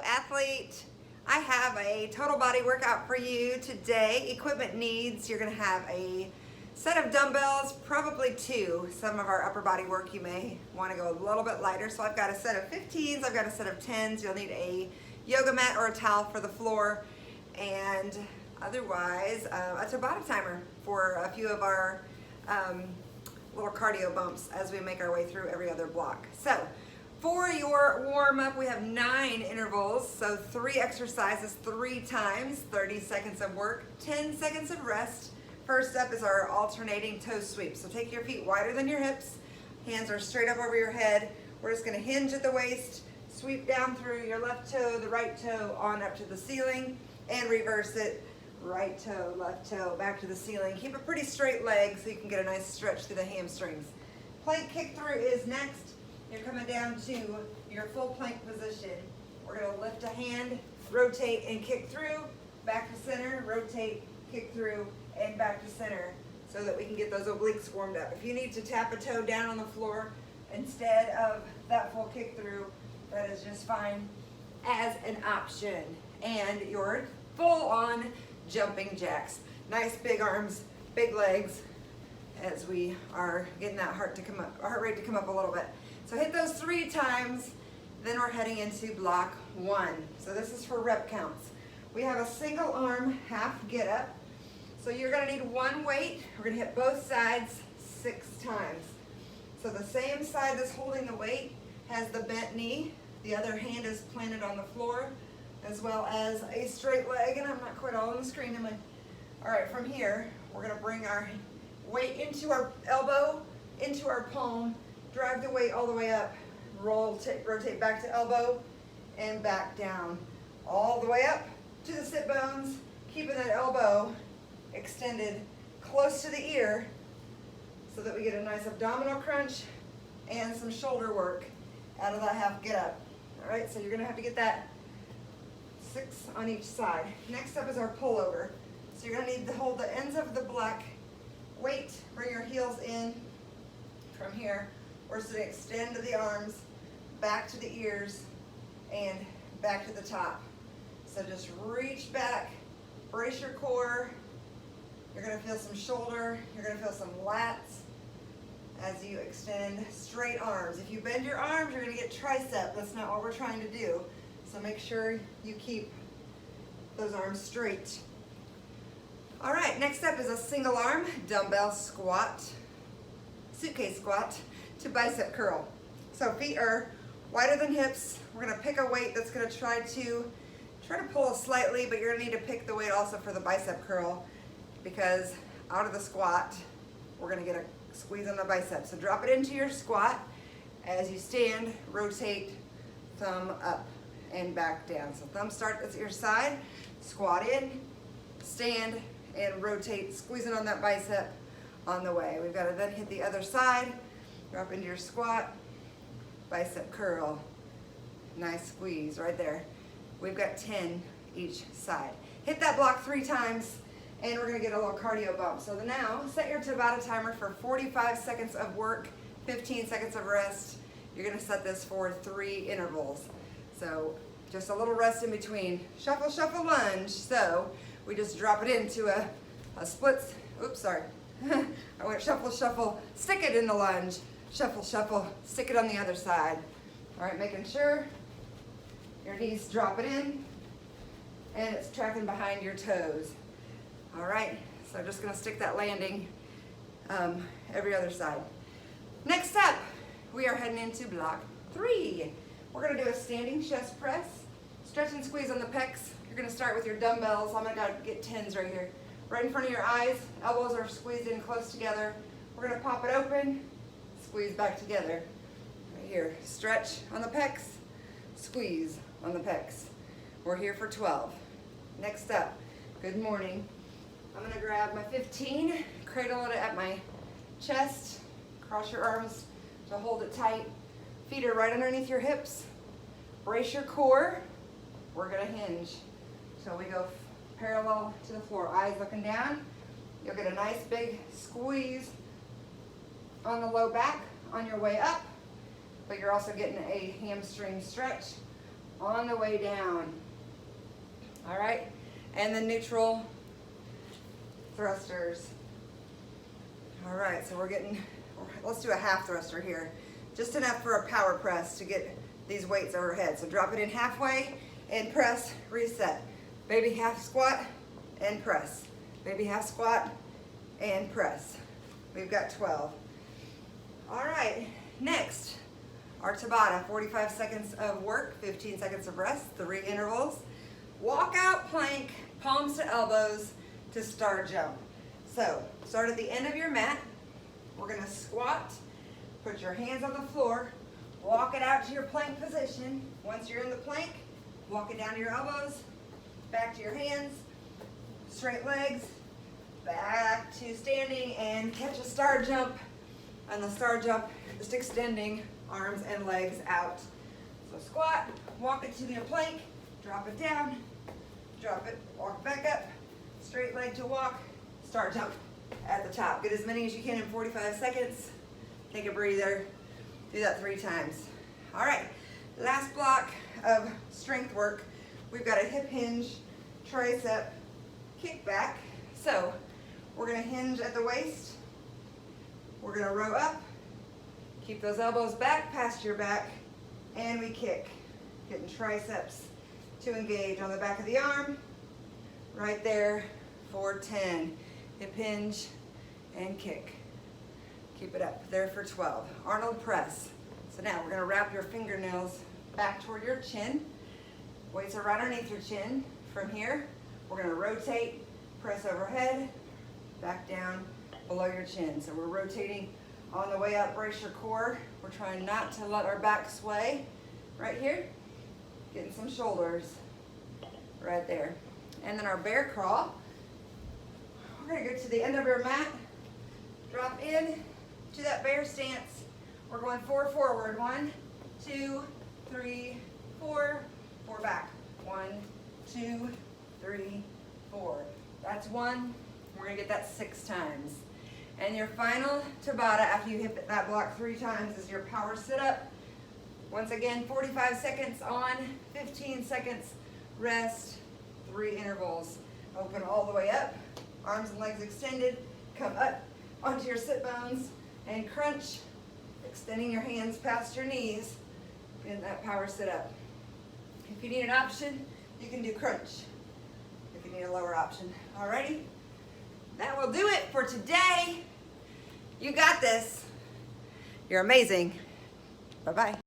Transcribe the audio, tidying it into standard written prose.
athlete, I have a total body workout for you today. Equipment needs, you're gonna have a set of dumbbells, probably two. Some of our upper body work you may wanna go a little bit lighter. So I've got a set of 15s, I've got a set of 10s. You'll need a yoga mat or a towel for the floor. And otherwise, a Tabata timer for a few of our little cardio bumps as we make our way through every other block. So for your warm-up, we have 9 intervals, so 3 exercises 3 times, 30 seconds of work, 10 seconds of rest. First up is our alternating toe sweep. So take your feet wider than your hips, hands are straight up over your head. We're just gonna hinge at the waist, sweep down through your left toe, the right toe, on up to the ceiling, and reverse it. Right toe, left toe, back to the ceiling. Keep a pretty straight leg so you can get a nice stretch through the hamstrings. Plank kick through is next. You're coming down to your full plank position. We're gonna lift a hand, rotate and kick through, back to center, rotate, kick through, and back to center so that we can get those obliques warmed up. If you need to tap a toe down on the floor instead of that full kick through, that is just fine as an option. And your full on jumping jacks. Nice big arms, big legs as we are getting that heart rate to come up a little bit. So hit those 3 times, then we're heading into block 1. So this is for rep counts. We have a single arm half get up. So you're gonna need 1 weight. We're gonna hit both sides 6 times. So the same side that's holding the weight has the bent knee. The other hand is planted on the floor, as well as a straight leg, and I'm not quite all on the screen, am I? All right, from here, we're gonna bring our weight into our elbow, into our palm, drive the weight all the way up, rotate back to elbow, and back down. All the way up to the sit bones, keeping that elbow extended close to the ear so that we get a nice abdominal crunch and some shoulder work out of that half get up. All right, so you're gonna have to get that 6 on each side. Next up is our pullover. So you're gonna need to hold the ends of the black weight, bring your heels in from here. We're just gonna extend to the arms, back to the ears, and back to the top. So just reach back, brace your core. You're gonna feel some shoulder, you're gonna feel some lats as you extend straight arms. If you bend your arms, you're gonna get tricep. That's not what we're trying to do. So make sure you keep those arms straight. All right, next up is a single arm dumbbell squat, suitcase squat to bicep curl. So feet are wider than hips. We're gonna pick a weight that's gonna try to pull us slightly, but you're gonna need to pick the weight also for the bicep curl because out of the squat, we're gonna get a squeeze on the bicep. So drop it into your squat. As you stand, rotate, thumb up and back down. So thumb starts at your side, squat in, stand, and rotate, squeezing on that bicep on the way. We've got to then hit the other side, drop into your squat, bicep curl, nice squeeze right there. We've got 10 each side. Hit that block 3 times, and we're gonna get a little cardio bump. So now, set your Tabata timer for 45 seconds of work, 15 seconds of rest. You're gonna set this for 3 intervals. So just a little rest in between. Shuffle, shuffle, lunge. So we just drop it into a split, oops, sorry. I went shuffle, shuffle, stick it in the lunge. Shuffle, shuffle, stick it on the other side. All right, making sure your knees drop it in and it's tracking behind your toes. All right, so just gonna stick that landing every other side. Next up, we are heading into block 3. We're gonna do a standing chest press, stretch and squeeze on the pecs. You're gonna start with your dumbbells. I'm gonna get 10s right here. Right in front of your eyes, elbows are squeezed in close together. We're gonna pop it open, squeeze back together. Right here, stretch on the pecs, squeeze on the pecs. We're here for 12. Next up, good morning. I'm gonna grab my 15, cradle it at my chest, cross your arms to hold it tight. Feet are right underneath your hips. Brace your core. We're gonna hinge. So we go parallel to the floor, eyes looking down. You'll get a nice big squeeze on the low back on your way up, but you're also getting a hamstring stretch on the way down. All right, and then neutral thrusters. All right, so let's do a half thruster here. Just enough for a power press to get these weights overhead. So drop it in halfway and press, reset. Baby half squat and press. Baby half squat and press. We've got 12. All right, next, our Tabata, 45 seconds of work, 15 seconds of rest, 3 intervals. Walk out plank, palms to elbows to star jump. So start at the end of your mat. We're gonna squat, put your hands on the floor, walk it out to your plank position. Once you're in the plank, walk it down to your elbows, back to your hands, straight legs, back to standing, and catch a star jump. On the star jump, just extending arms and legs out. So squat, walk it to your plank, drop it down, drop it, walk back up, straight leg to walk, star jump at the top. Get as many as you can in 45 seconds. Take a breather, do that 3 times. All right, last block of strength work. We've got a hip hinge, tricep, kickback. So we're gonna hinge at the waist. We're gonna row up, keep those elbows back past your back, and we kick. Getting triceps to engage on the back of the arm. Right there for 10. Hip hinge and kick. Keep it up there for 12. Arnold Press. So now we're gonna wrap your fingernails back toward your chin. Weights are right underneath your chin. From here, we're gonna rotate, press overhead, back down below your chin. So we're rotating on the way up, brace your core. We're trying not to let our back sway. Right here, getting some shoulders right there. And then our bear crawl. We're gonna go to the end of your mat, drop in to that bear stance. We're going 4 forward. 1, 2, 3, 4. 4 back. 1, 2, 3, 4. That's 1. We're gonna get that 6 times. And your final Tabata after you hit that block 3 times is your power sit-up. Once again, 45 seconds on, 15 seconds rest, 3 intervals. Open all the way up, arms and legs extended, come up onto your sit bones and crunch, extending your hands past your knees in that power sit-up. If you need an option, you can do crunch if you need a lower option. Alrighty, that will do it for today. You got this. You're amazing. Bye-bye.